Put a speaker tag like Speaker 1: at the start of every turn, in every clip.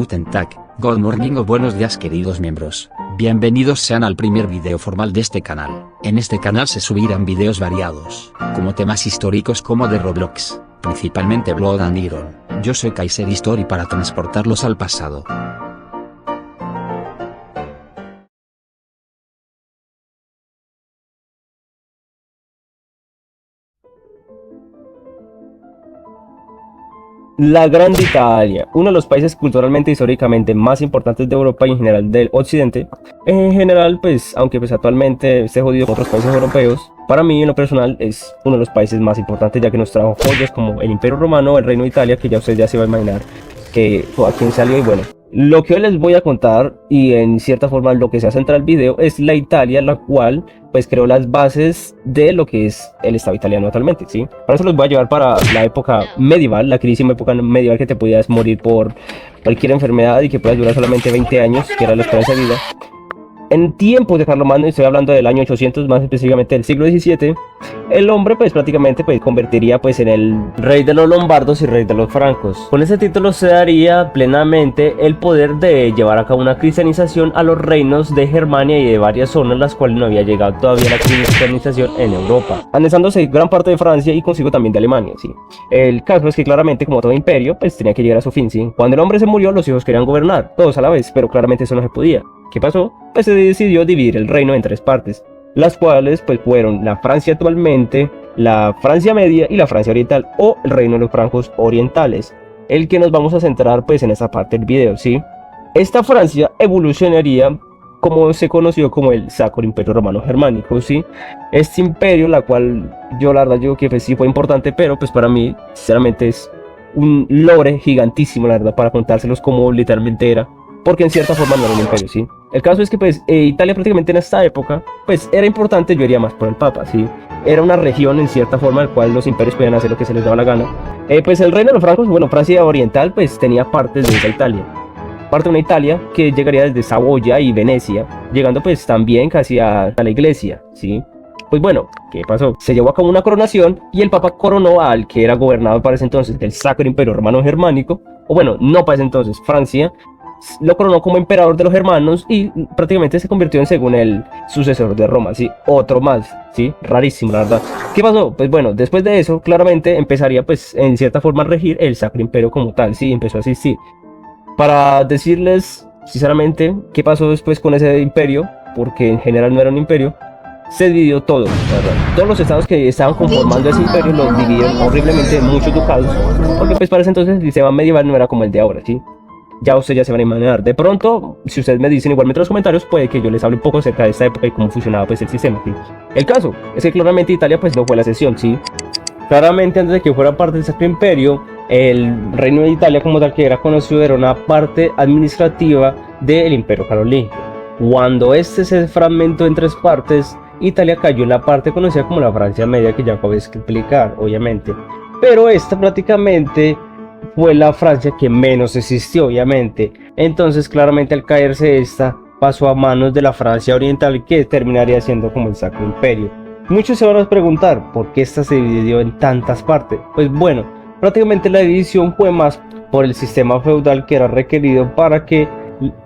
Speaker 1: Guten Tag, Good Morning o buenos días queridos miembros. Bienvenidos sean al primer video formal de este canal. En este canal se subirán videos variados, como temas históricos como de Roblox, principalmente Blood and Iron. Yo soy Kaiser History para transportarlos al pasado.
Speaker 2: La Gran Italia, uno de los países culturalmente y históricamente más importantes de Europa y en general del occidente. En general, pues, aunque pues actualmente esté jodido con otros países europeos, para mí en lo personal es uno de los países más importantes, ya que nos trajo joyas como el Imperio Romano, el Reino de Italia, que ya usted ya se va a imaginar que a quién salió. Y bueno, lo que hoy les voy a contar y en cierta forma lo que se hace centra el video es la Italia, la cual pues creó las bases de lo que es el Estado italiano actualmente, ¿sí? Para eso los voy a llevar para la época medieval, la queridísima época medieval que te podías morir por cualquier enfermedad y que puedas durar solamente 20 años, que era la esperanza de vida. En tiempos de Carlomagno, estoy hablando del año 800, más específicamente del siglo XVII, el hombre pues prácticamente pues convertiría pues en el rey de los lombardos y rey de los francos. Con ese título se daría plenamente el poder de llevar a cabo una cristianización a los reinos de Germania y de varias zonas las cuales no había llegado todavía la cristianización en Europa, anexándose gran parte de Francia y consigo también de Alemania, ¿sí? El caso es que claramente, como todo imperio, pues tenía que llegar a su fin, ¿sí? Cuando el hombre se murió, los hijos querían gobernar, todos a la vez, pero claramente eso no se podía. ¿Qué pasó? Pues se decidió dividir el reino en tres partes, las cuales pues fueron la Francia actualmente, la Francia media y la Francia oriental, o el reino de los francos orientales, el que nos vamos a centrar pues en esta parte del video, ¿sí? Esta Francia evolucionaría como se conoció como el Sacro Imperio Romano Germánico, ¿sí? Este imperio, la cual yo la verdad digo que pues, sí fue importante, pero pues para mí sinceramente es un logro gigantísimo, la verdad, para contárselos como literalmente era, porque en cierta forma no era un imperio, ¿sí? El caso es que pues Italia prácticamente en esta época pues era importante, yo iría más por el Papa, ¿sí? Era una región en cierta forma en la cual los imperios podían hacer lo que se les daba la gana. Pues el reino de los francos, bueno, Francia oriental pues tenía partes de esa Italia, parte de una Italia que llegaría desde Saboya y Venecia, llegando pues también casi a la iglesia, ¿sí? Pues bueno, ¿qué pasó? Se llevó a cabo una coronación y el Papa coronó al que era gobernador para ese entonces del Sacro Imperio Romano Germánico, o bueno, no para ese entonces, Francia. Lo coronó como emperador de los germanos y prácticamente se convirtió en según el sucesor de Roma, ¿sí? Otro más, ¿sí? Rarísimo, la verdad. ¿Qué pasó? Pues bueno, después de eso, claramente empezaría pues en cierta forma a regir el Sacro Imperio como tal, ¿sí? Empezó a existir. Para decirles sinceramente qué pasó después con ese imperio, porque en general no era un imperio, se dividió todo, la verdad. Todos los estados que estaban conformando ese imperio los dividieron horriblemente en muchos ducados, porque pues para ese entonces el sistema medieval no era como el de ahora, ¿sí? Ya ustedes ya se van a imaginar. De pronto, si ustedes me dicen igualmente en los comentarios, puede que yo les hable un poco acerca de esta época y cómo funcionaba pues el sistema, ¿sí? El caso es que claramente Italia pues no fue la excepción, ¿sí? Claramente antes de que fuera parte del Sacro Imperio, el reino de Italia como tal que era conocido era una parte administrativa del Imperio Carolingio. Cuando este se fragmentó en tres partes, Italia cayó en la parte conocida como la Francia Media, que ya acabo de explicar, obviamente. Pero esta prácticamente fue la Francia que menos existió, obviamente. Entonces claramente al caerse esta pasó a manos de la Francia oriental, que terminaría siendo como el Sacro Imperio. Muchos se van a preguntar por qué esta se dividió en tantas partes. Pues bueno, prácticamente la división fue más por el sistema feudal que era requerido para que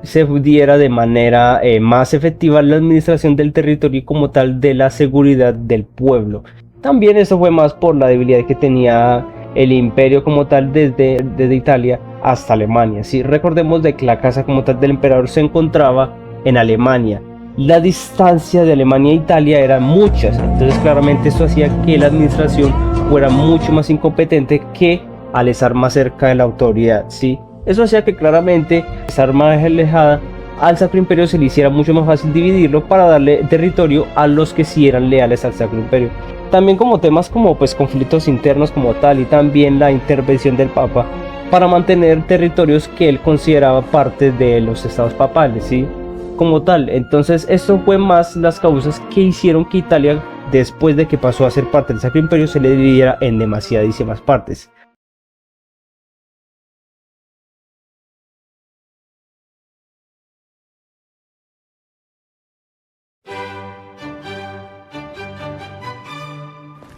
Speaker 2: se diera de manera más efectiva la administración del territorio y como tal de la seguridad del pueblo. También eso fue más por la debilidad que tenía el imperio como tal desde Italia hasta Alemania, ¿sí? Recordemos de que la casa como tal del emperador se encontraba en Alemania. La distancia de Alemania a Italia era muchas, entonces claramente esto hacía que la administración fuera mucho más incompetente que al estar más cerca de la autoridad, ¿sí? Eso hacía que claramente estar más alejada al Sacro Imperio se le hiciera mucho más fácil dividirlo para darle territorio a los que sí eran leales al Sacro Imperio. También como temas como pues conflictos internos como tal, y también la intervención del Papa para mantener territorios que él consideraba parte de los estados papales, ¿sí? Como tal. Entonces esto fue más las causas que hicieron que Italia, después de que pasó a ser parte del Sacro Imperio, se le dividiera en demasiadísimas partes.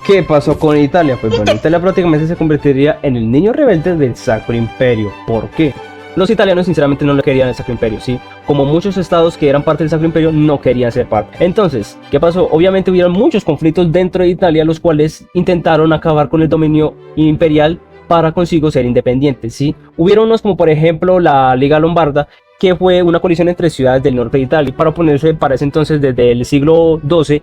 Speaker 2: ¿Qué pasó con Italia? Pues bueno, Italia prácticamente se convertiría en el niño rebelde del Sacro Imperio. ¿Por qué? Los italianos sinceramente no le querían el Sacro Imperio, ¿sí? Como muchos estados que eran parte del Sacro Imperio no querían ser parte. Entonces, ¿qué pasó? Obviamente hubieron muchos conflictos dentro de Italia, los cuales intentaron acabar con el dominio imperial para consigo ser independientes, ¿sí? Hubieron unos como por ejemplo la Liga Lombarda, que fue una coalición entre ciudades del norte de Italia para oponerse para ese entonces desde el siglo XII,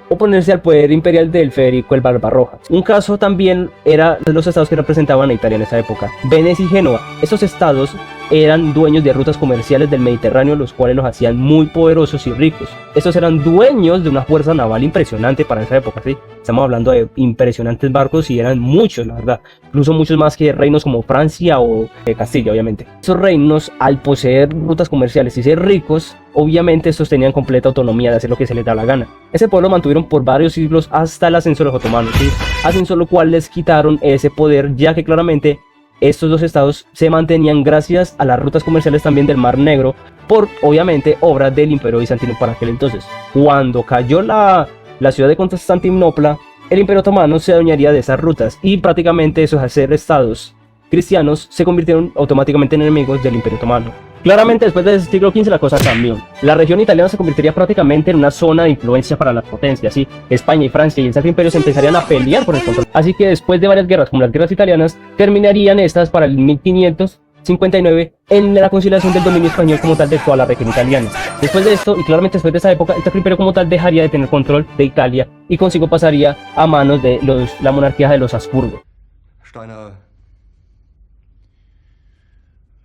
Speaker 2: oponerse al poder imperial del Federico el Barbarroja. Un caso también era de los estados que representaban a Italia en esa época, Venecia y Génova. Estos estados eran dueños de rutas comerciales del Mediterráneo, los cuales los hacían muy poderosos y ricos. Estos eran dueños de una fuerza naval impresionante para esa época, ¿sí? Estamos hablando de impresionantes barcos y eran muchos, la verdad. Incluso muchos más que reinos como Francia o Castilla, obviamente. Esos reinos, al poseer rutas comerciales y ser ricos, obviamente estos tenían completa autonomía de hacer lo que se les da la gana. Ese pueblo lo mantuvieron por varios siglos hasta el ascenso de los otomanos, ¿sí? Ascenso lo cual les quitaron ese poder, ya que claramente estos dos estados se mantenían gracias a las rutas comerciales también del Mar Negro, por obviamente obra del Imperio Bizantino para aquel entonces. Cuando cayó la ciudad de Constantinopla, el Imperio Otomano se adueñaría de esas rutas y prácticamente esos hacer estados cristianos se convirtieron automáticamente en enemigos del Imperio Otomano. Claramente después del siglo XV la cosa cambió. La región italiana se convertiría prácticamente en una zona de influencia para las potencias, ¿sí? España y Francia y el Sacro Imperio se empezarían a pelear por el control. Así que después de varias guerras, como las guerras italianas, terminarían estas para el 1559 en la conciliación del dominio español como tal de toda la región italiana. Después de esto, y claramente después de esa época, el Sacro Imperio como tal dejaría de tener control de Italia y consigo pasaría a manos de la monarquía de los Habsburgo.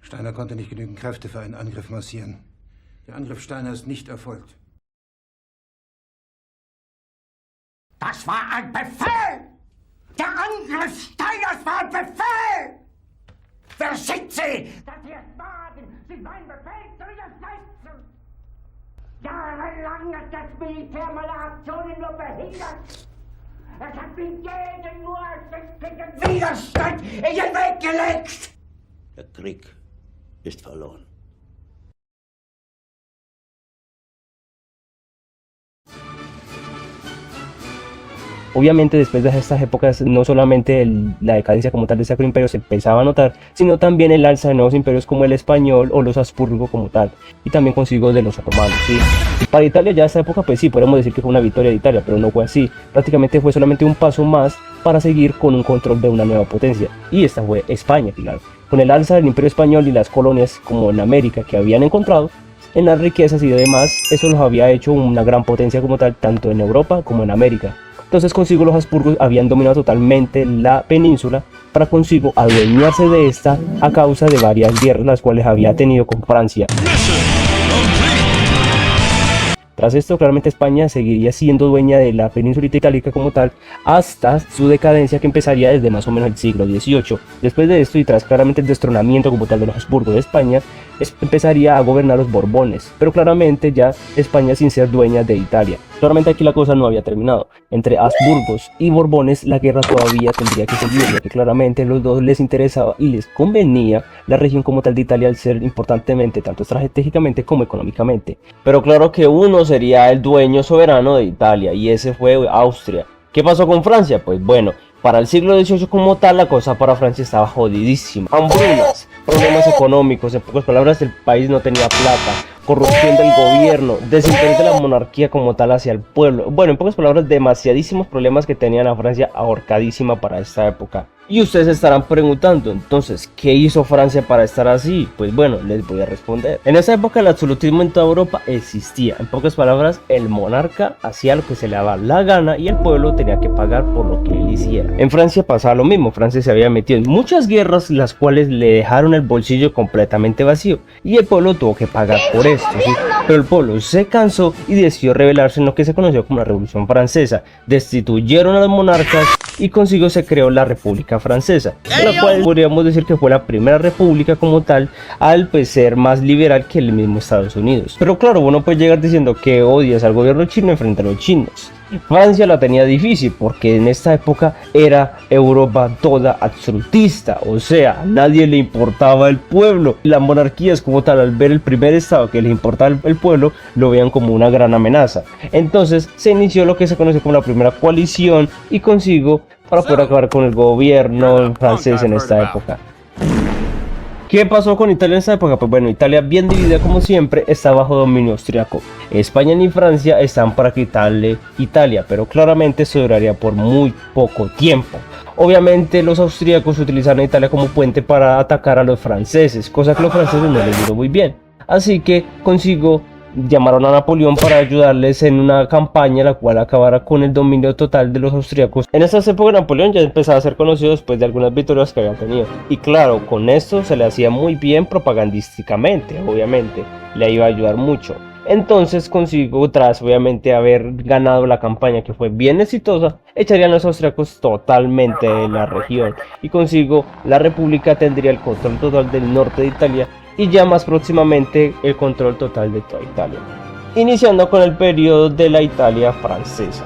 Speaker 3: Steiner konnte nicht genügend Kräfte für einen Angriff massieren. Der Angriff Steiner ist nicht erfolgt.
Speaker 4: Das war ein Befehl! Der Angriff Steiners war ein Befehl! Wer sind Sie, dass Sie es wagen, sich meinem Befehl zu widersetzen? Jahrelang hat das Militär meine Aktionen nur behindert. Es hat mir jeden nur ersichtlichen Widerstand in den Weg gelegt.
Speaker 5: Der Krieg ist verloren.
Speaker 2: Obviamente después de estas épocas no solamente la decadencia como tal del Sacro Imperio se empezaba a notar, sino también el alza de nuevos imperios como el español o los Habsburgo como tal, y también consigo de los otomanos, ¿sí? Para Italia ya esta época pues sí, podemos decir que fue una victoria de Italia, pero no fue así, prácticamente fue solamente un paso más para seguir con un control de una nueva potencia, y esta fue España, claro. Con el alza del Imperio Español y las colonias como en América que habían encontrado, en las riquezas y demás, eso los había hecho una gran potencia como tal, tanto en Europa como en América. Entonces consigo los Habsburgos habían dominado totalmente la península para consigo adueñarse de esta a causa de varias guerras las cuales había tenido con Francia. Tras esto, claramente España seguiría siendo dueña de la península itálica como tal hasta su decadencia que empezaría desde más o menos el siglo XVIII. Después de esto y tras claramente el destronamiento como tal de los Habsburgo de España, empezaría a gobernar los Borbones, pero claramente ya España sin ser dueña de Italia. Claramente aquí la cosa no había terminado. Entre Habsburgos y Borbones la guerra todavía tendría que seguir, ya que claramente los dos les interesaba y les convenía la región como tal de Italia al ser importantemente tanto estratégicamente como económicamente. Pero claro que uno sería el dueño soberano de Italia y ese fue Austria. ¿Qué pasó con Francia? Pues bueno, para el siglo XVIII como tal la cosa para Francia estaba jodidísima. Hambrunas, problemas económicos, en pocas palabras el país no tenía plata, corrupción del gobierno, desinterés de la monarquía como tal hacia el pueblo. Bueno, en pocas palabras, demasiadísimos problemas que tenían a Francia ahorcadísima para esta época. Y ustedes estarán preguntando, entonces, ¿qué hizo Francia para estar así? Pues bueno, les voy a responder. En esa época el absolutismo en toda Europa existía. En pocas palabras, el monarca hacía lo que se le daba la gana y el pueblo tenía que pagar por lo que él hiciera. En Francia pasaba lo mismo. Francia se había metido en muchas guerras, las cuales le dejaron el bolsillo completamente vacío. Y el pueblo tuvo que pagar por esto, ¿sí? Pero el pueblo se cansó y decidió rebelarse en lo que se conoció como la Revolución Francesa. Destituyeron a los monarcas y consigo se creó la República Francesa, la cual podríamos decir que fue la primera república como tal, al pues ser más liberal que el mismo Estados Unidos. Pero claro, uno puede llegar diciendo que odias al gobierno chino enfrente a los chinos. Francia la tenía difícil porque en esta época era Europa toda absolutista, o sea, a nadie le importaba el pueblo. Las monarquías como tal, al ver el primer estado que les importaba el pueblo, lo veían como una gran amenaza. Entonces se inició lo que se conoce como la primera coalición y consigo para poder acabar con el gobierno francés en esta época. ¿Qué pasó con Italia en esa época? Pues bueno, Italia, bien dividida como siempre, está bajo dominio austriaco. España ni Francia están para quitarle Italia, pero claramente eso duraría por muy poco tiempo. Obviamente los austríacos utilizaron a Italia como puente para atacar a los franceses, cosa que los franceses no les dio muy bien. Así que llamaron a Napoleón para ayudarles en una campaña la cual acabara con el dominio total de los austríacos. En esas épocas Napoleón ya empezaba a ser conocido después de algunas victorias que había tenido. Y claro, con esto se le hacía muy bien propagandísticamente, obviamente, le iba a ayudar mucho. Entonces tras obviamente haber ganado la campaña que fue bien exitosa, echarían a los austríacos totalmente de la región. Y la república tendría el control total del norte de Italia y ya más próximamente el control total de toda Italia, iniciando con el periodo de la Italia francesa.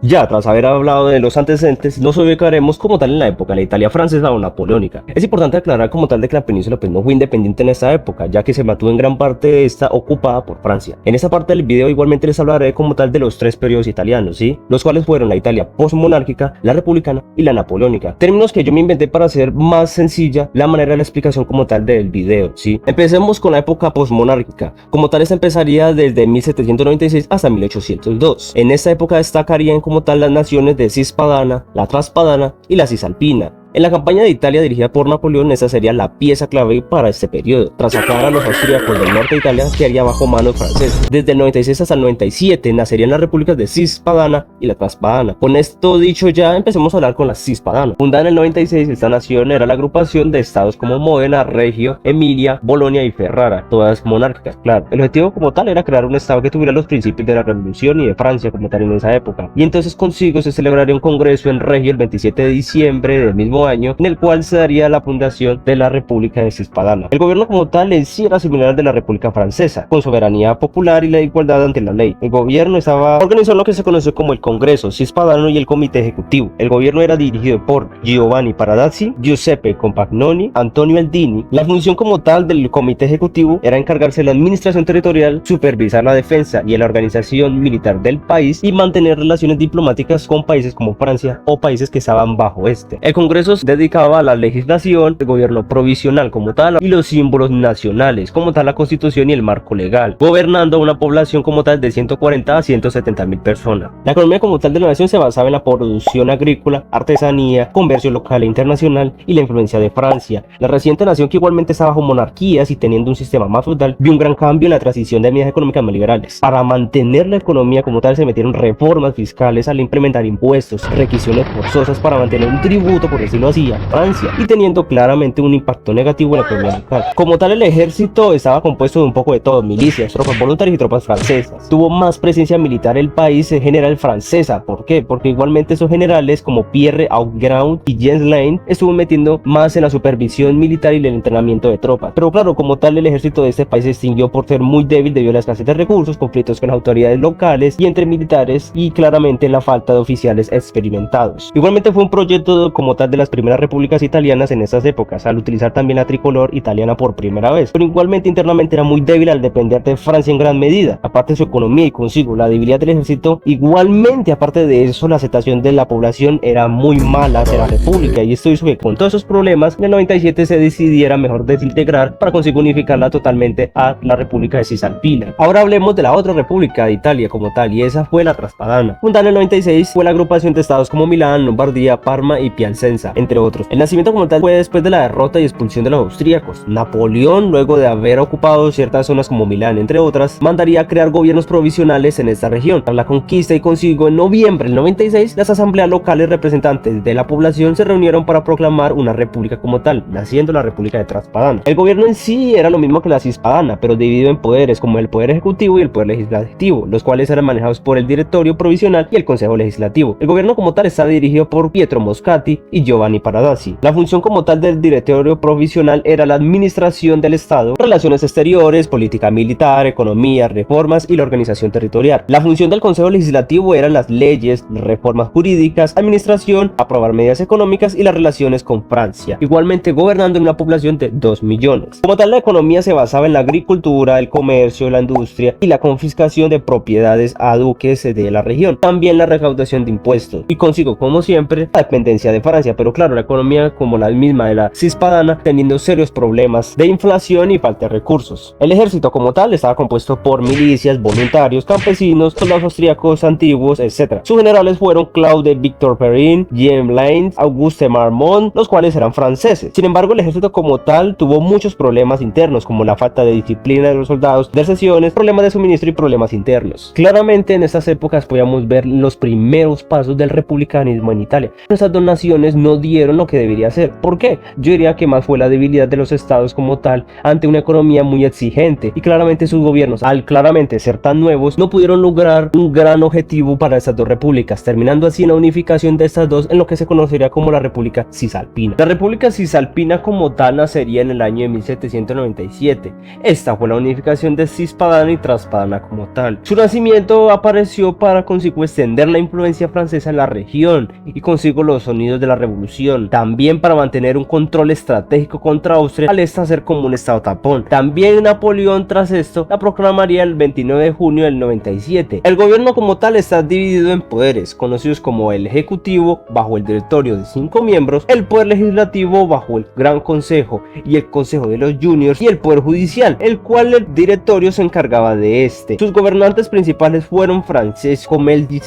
Speaker 2: Ya tras haber hablado de los antecedentes, nos ubicaremos como tal en la época de la Italia francesa o napoleónica. Es importante aclarar como tal de que la península no fue independiente en esta época, ya que se mantuvo en gran parte de esta ocupada por Francia. En esta parte del video igualmente les hablaré como tal de los tres periodos italianos, ¿sí? Los cuales fueron la Italia postmonárquica, la republicana y la napoleónica. Términos que yo me inventé para hacer más sencilla la manera de la explicación como tal del video, ¿sí? Empecemos con la época postmonárquica. Como tal, esta empezaría desde 1796 hasta 1802. En esta época destacarían como tal las naciones de Cispadana, la Traspadana y la Cisalpina. En la campaña de Italia dirigida por Napoleón, esa sería la pieza clave para este periodo. Tras sacar a los austríacos del norte de Italia, quedaría bajo manos francesas. Desde el 96 hasta el 97 nacerían las repúblicas de Cispadana y la Traspadana. Con esto dicho ya, empecemos a hablar con la Cispadana. Fundada en el 96, esta nación era la agrupación de estados como Módena, Regio, Emilia, Bolonia y Ferrara, todas monárquicas, claro. El objetivo como tal era crear un estado que tuviera los principios de la revolución y de Francia como tal en esa época. Y entonces se celebraría un congreso en Regio el 27 de diciembre del mismo año, en el cual se daría la fundación de la República de Cispadana. El gobierno como tal en sí era similar al de la República Francesa, con soberanía popular y la igualdad ante la ley. El gobierno estaba organizado en lo que se conoció como el Congreso Cispadano y el Comité Ejecutivo. El gobierno era dirigido por Giovanni Paradazzi, Giuseppe Compagnoni, Antonio Aldini. La función como tal del Comité Ejecutivo era encargarse de la administración territorial, supervisar la defensa y la organización militar del país y mantener relaciones diplomáticas con países como Francia o países que estaban bajo este. El Congreso se dedicaba a la legislación, el gobierno provisional como tal y los símbolos nacionales como tal, la constitución y el marco legal, gobernando a una población como tal de 140 a 170 mil personas. La economía como tal de la nación se basaba en la producción agrícola, artesanía, comercio local e internacional y la influencia de Francia. La reciente nación, que igualmente está bajo monarquías y teniendo un sistema más feudal, vio un gran cambio en la transición de medidas económicas más liberales. Para mantener la economía como tal se metieron reformas fiscales al implementar impuestos, requisiciones forzosas para mantener un tributo, por decirlo así, a Francia, y teniendo claramente un impacto negativo en la economía local. Como tal, el ejército estaba compuesto de un poco de todo: milicias, tropas voluntarias y tropas francesas. Tuvo más presencia militar el país en general francesa. ¿Por qué? Porque igualmente esos generales como Pierre Augrand y Jens Lane estuvo metiendo más en la supervisión militar y el entrenamiento de tropas. Pero claro, como tal, el ejército de este país se extinguió por ser muy débil debido a la escasez de recursos, conflictos con las autoridades locales y entre militares, y claramente la falta de oficiales experimentados. Igualmente fue un proyecto como tal de las primeras repúblicas italianas en esas épocas, al utilizar también la tricolor italiana por primera vez, pero igualmente internamente era muy débil al depender de Francia en gran medida. Aparte de su economía y consigo la debilidad del ejército, igualmente aparte de eso la aceptación de la población era muy mala hacia la república, y esto hizo que con todos esos problemas en el 97 se decidiera mejor desintegrar para conseguir unificarla totalmente a la República de Cisalpina. Ahora hablemos de la otra república de Italia como tal, y esa fue la Traspadana. Fundada en el 96, fue la agrupación de estados como Milán, Lombardía, Parma y Piacenza, entre otros. El nacimiento como tal fue después de la derrota y expulsión de los austríacos. Napoleón, luego de haber ocupado ciertas zonas como Milán, entre otras, mandaría a crear gobiernos provisionales en esta región. Tras la conquista y consigo en noviembre del 96, las asambleas locales representantes de la población se reunieron para proclamar una república como tal, naciendo la República de Traspadana. El gobierno en sí era lo mismo que la Cispadana, pero dividido en poderes como el poder ejecutivo y el poder legislativo, los cuales eran manejados por el directorio provisional y el consejo legislativo. El gobierno como tal está dirigido por Pietro Moscati y Giovanni Giovanni Paradisi. La función como tal del directorio provisional era la administración del Estado, relaciones exteriores, política militar, economía, reformas y la organización territorial. La función del Consejo Legislativo eran las leyes, reformas jurídicas, administración, aprobar medidas económicas y las relaciones con Francia, igualmente gobernando en una población de 2 millones. Como tal, la economía se basaba en la agricultura, el comercio, la industria y la confiscación de propiedades a duques de la región, también la recaudación de impuestos, y consigo, como siempre, la dependencia de Francia. Pero claro, la economía, como la misma de la cispadana, teniendo serios problemas de inflación y falta de recursos. El ejército como tal estaba compuesto por milicias, voluntarios, campesinos, soldados austríacos antiguos, etc. Sus generales fueron Claude Victor Perrin, Jean Lain, Auguste Marmont, los cuales eran franceses. Sin embargo, el ejército como tal tuvo muchos problemas internos, como la falta de disciplina de los soldados, deserciones, problemas de suministro y problemas internos. Claramente en estas épocas podíamos ver los primeros pasos del republicanismo en Italia. Estas dos naciones no dieron lo que debería ser. ¿Por qué? Yo diría que más fue la debilidad de los estados como tal ante una economía muy exigente, y claramente sus gobiernos, al claramente ser tan nuevos, no pudieron lograr un gran objetivo para estas dos repúblicas, terminando así la unificación de estas dos en lo que se conocería como la República Cisalpina. La República Cisalpina como tal nacería en el año de 1797. Esta fue la unificación de Cispadana y Traspadana como tal. Su nacimiento apareció para consigo extender la influencia francesa en la región y consigo los sonidos de la revolución, también para mantener un control estratégico contra Austria al esta ser como un estado tapón. También Napoleón tras esto la proclamaría el 29 de junio del 97. El gobierno como tal está dividido en poderes, conocidos como el ejecutivo bajo el directorio de 5 miembros, el poder legislativo bajo el Gran Consejo y el Consejo de los Juniors, y el poder judicial, el cual el directorio se encargaba de este. Sus gobernantes principales fueron Francesco Melzi,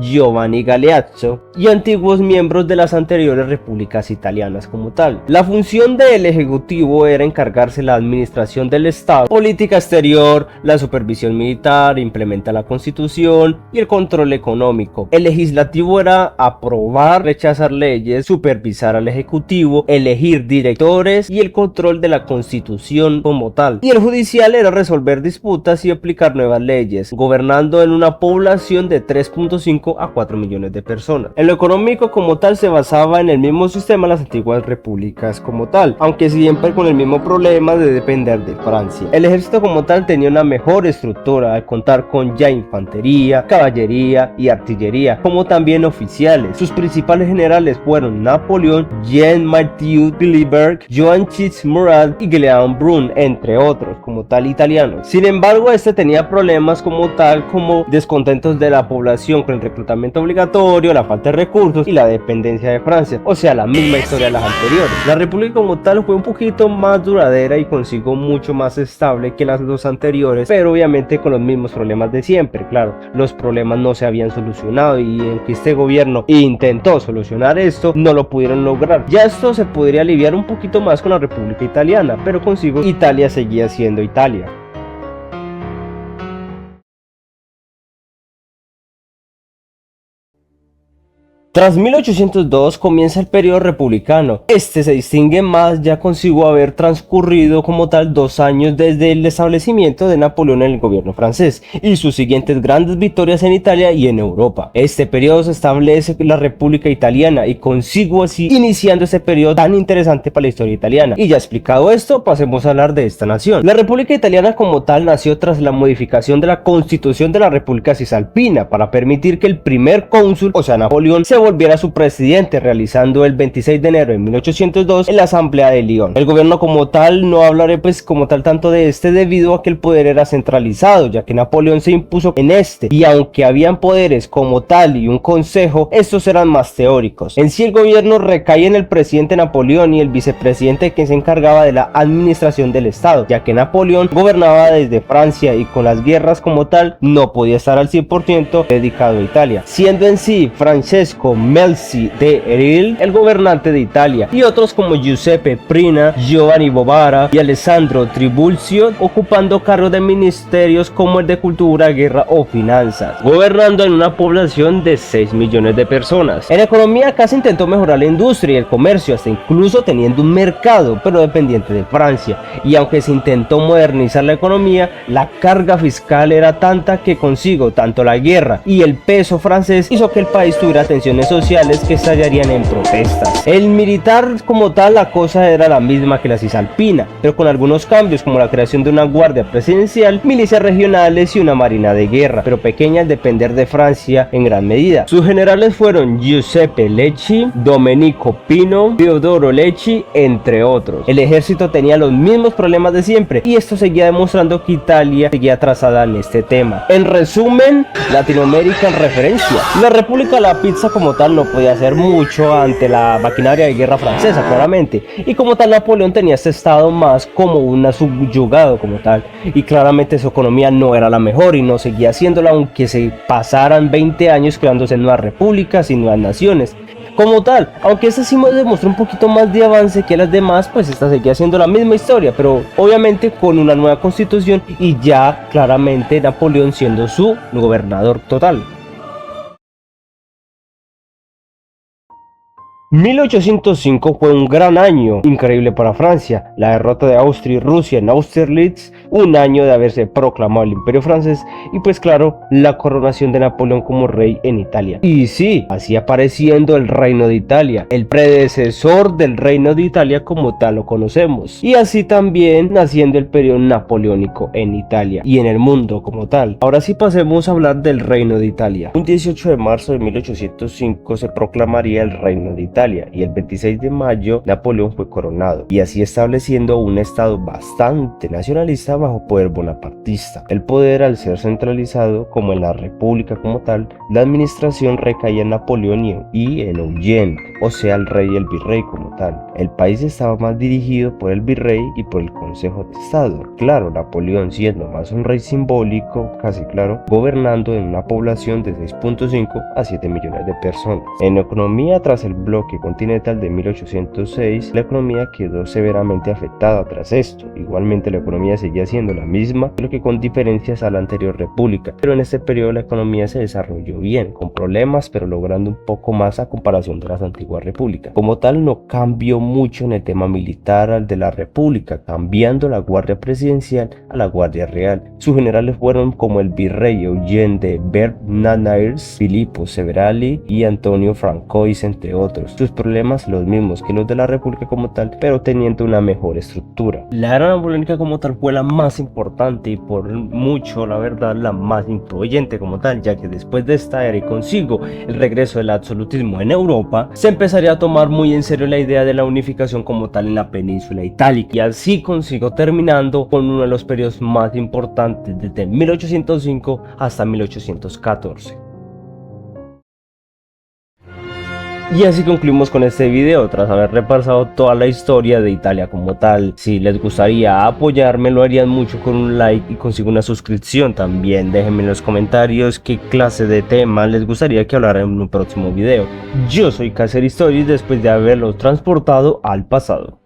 Speaker 2: Giovanni Galeazzo y antiguos miembros de las anteriores repúblicas italianas como tal. La función del ejecutivo era encargarse de la administración del Estado, política exterior, la supervisión militar, implementa la constitución y el control económico. El legislativo era aprobar, rechazar leyes, supervisar al ejecutivo, elegir directores y el control de la constitución como tal. Y el judicial era resolver disputas y aplicar nuevas leyes, gobernando en una población de 3.5 a 4 millones de personas. En lo económico como tal se basaba en el mismo sistema de las antiguas repúblicas como tal, aunque siempre con el mismo problema de depender de Francia. El ejército como tal tenía una mejor estructura al contar con ya infantería, caballería y artillería, como también oficiales. Sus principales generales fueron Napoleón, Jean-Mathieu Philibert, Joachim Murat y Guillaume Brun, entre otros como tal italianos. Sin embargo, este tenía problemas como tal, como descontentos de la población con el reclutamiento obligatorio, la falta de recursos y la dependencia de Francia, o sea, la misma historia de las anteriores. La república como tal fue un poquito más duradera y consigo mucho más estable que las dos anteriores, pero obviamente con los mismos problemas de siempre. Claro, los problemas no se habían solucionado, y en que este gobierno intentó solucionar esto, no lo pudieron lograr. Ya esto se podría aliviar un poquito más con la República Italiana, pero consigo Italia seguía siendo Italia. Tras 1802 comienza el periodo republicano. Este se distingue más ya consigo haber transcurrido como tal 2 años desde el establecimiento de Napoleón en el gobierno francés y sus siguientes grandes victorias en Italia y en Europa. Este periodo se establece la República Italiana y consigo así iniciando este periodo tan interesante para la historia italiana. Y ya explicado esto, pasemos a hablar de esta nación. La República Italiana como tal nació tras la modificación de la Constitución de la República Cisalpina para permitir que el primer cónsul, o sea Napoleón, se volviera su presidente, realizando el 26 de enero de 1802 en la Asamblea de Lyon. El gobierno como tal, no hablaré pues como tal tanto de este debido a que el poder era centralizado, ya que Napoleón se impuso en este, y aunque habían poderes como tal y un consejo, estos eran más teóricos. En sí el gobierno recae en el presidente Napoleón y el vicepresidente, que se encargaba de la administración del Estado, ya que Napoleón gobernaba desde Francia y con las guerras como tal no podía estar al 100% dedicado a Italia, siendo en sí Francesco Melzi de Eril el gobernante de Italia, y otros como Giuseppe Prina, Giovanni Bovara y Alessandro Tribulzio ocupando cargos de ministerios como el de cultura, guerra o finanzas, gobernando en una población de 6 millones de personas. En economía casi intentó mejorar la industria y el comercio, hasta incluso teniendo un mercado, pero dependiente de Francia, y aunque se intentó modernizar la economía, la carga fiscal era tanta que consigo tanto la guerra y el peso francés hizo que el país tuviera tensiones movilizaciones sociales que estallarían en protestas. El militar como tal, la cosa era la misma que la cisalpina, pero con algunos cambios como la creación de una guardia presidencial, milicias regionales y una marina de guerra, pero pequeña al depender de Francia en gran medida. Sus generales fueron Giuseppe Lecci, Domenico Pino, Teodoro Lecci, entre otros. El ejército tenía los mismos problemas de siempre y esto seguía demostrando que Italia seguía atrasada en este tema. En resumen, Latinoamérica en referencia. La República de la Pizza como tal no podía hacer mucho ante la maquinaria de guerra francesa, claramente, y como tal Napoleón tenía este estado más como un subyugado como tal, y claramente su economía no era la mejor y no seguía haciéndola aunque se pasaran 20 años creándose nuevas repúblicas y nuevas naciones. Como tal, aunque esta sí demostró un poquito más de avance que las demás, pues esta seguía siendo la misma historia, pero obviamente con una nueva constitución y ya claramente Napoleón siendo su gobernador total. 1805 fue un gran año increíble para Francia, la derrota de Austria y Rusia en Austerlitz, un año de haberse proclamado el imperio francés y pues claro, la coronación de Napoleón como rey en Italia. Y sí, así apareciendo el reino de Italia, el predecesor del reino de Italia como tal lo conocemos. Y así también naciendo el periodo napoleónico en Italia y en el mundo como tal. Ahora sí pasemos a hablar del reino de Italia. Un 18 de marzo de 1805 se proclamaría el reino de Italia y el 26 de mayo Napoleón fue coronado y así estableciendo un estado bastante nacionalista bajo poder bonapartista. El poder al ser centralizado como en la república como tal, la administración recaía en Napoleón y en Eugene, o sea el rey y el virrey como tal. El país estaba más dirigido por el virrey y por el consejo de estado. Claro, Napoleón siendo más un rey simbólico, casi claro, gobernando en una población de 6.5 a 7 millones de personas. En economía, tras el bloque continental de 1806, la economía quedó severamente afectada tras esto. Igualmente la economía seguía siendo la misma, pero que con diferencias a la anterior república, pero en este periodo la economía se desarrolló bien, con problemas pero logrando un poco más a comparación de las antiguas repúblicas. Como tal no cambió mucho en el tema militar al de la república, cambiando la guardia presidencial a la guardia real. Sus generales fueron como el virrey Eugene de Bernardines, Filippo Severali y Antonio Francois, entre otros. Sus problemas los mismos que los de la república como tal, pero teniendo una mejor estructura. La era napoleónica como tal fue la más importante y por mucho la verdad la más influyente como tal, ya que después de esta era y consigo el regreso del absolutismo en Europa, se empezaría a tomar muy en serio la idea de la unificación como tal en la península itálica y así consigo terminando con uno de los periodos más importantes desde 1805 hasta 1814. Y así concluimos con este video tras haber repasado toda la historia de Italia como tal. Si les gustaría apoyarme lo harían mucho con un like y consigo una suscripción también. Déjenme en los comentarios qué clase de tema les gustaría que hablara en un próximo video. Yo soy Caser Stories después de haberlos transportado al pasado.